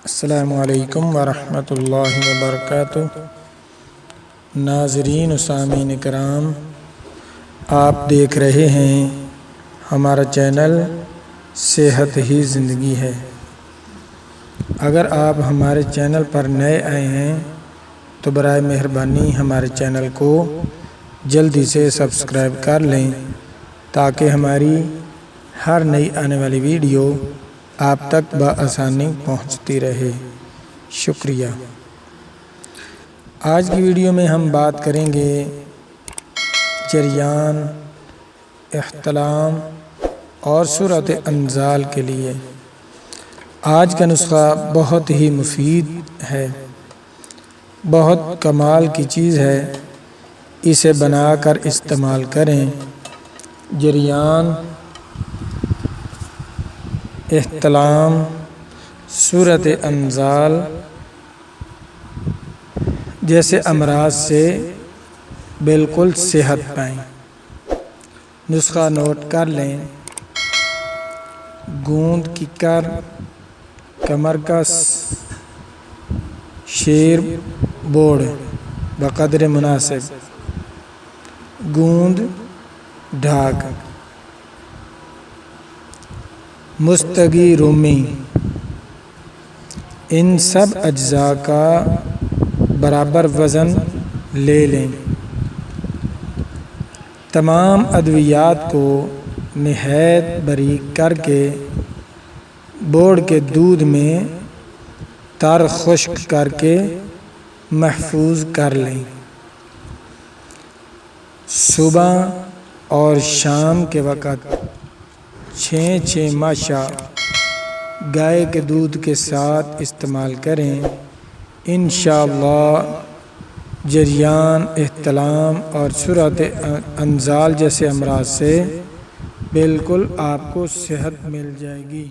السلام علیکم ورحمۃ اللہ وبرکاتہ۔ ناظرین و سامعین کرام، آپ دیکھ رہے ہیں ہمارا چینل صحت ہی زندگی ہے۔ اگر آپ ہمارے چینل پر نئے آئے ہیں تو برائے مہربانی ہمارے چینل کو جلدی سے سبسکرائب کر لیں تاکہ ہماری ہر نئی آنے والی ویڈیو آپ تک بآسانی پہنچتی رہے۔ شکریہ۔ آج کی ویڈیو میں ہم بات کریں گے جریان، احتلام اور سورۃ انزال کے لیے۔ آج کا نسخہ بہت ہی مفید ہے، بہت کمال کی چیز ہے، اسے بنا کر استعمال کریں۔ جریان، احتلام، سورۃ انزال جیسے امراض سے بالکل صحت پائیں۔ نسخہ نوٹ کر لیں۔ گوند ککر، کمرکس، شیر بوڑ بقدر مناسب، گوند ڈھاک، مستگی رومی، ان سب اجزاء کا برابر وزن لے لیں۔ تمام ادویات کو نہایت باریک کر کے بوڑ کے دودھ میں تر خشک کر کے محفوظ کر لیں۔ صبح اور شام کے وقت 6 ماشا گائے کے دودھ کے ساتھ استعمال کریں۔ انشاءاللہ جریان، احتلام اور سورۃ انزال جیسے امراض سے بالکل آپ کو صحت مل جائے گی۔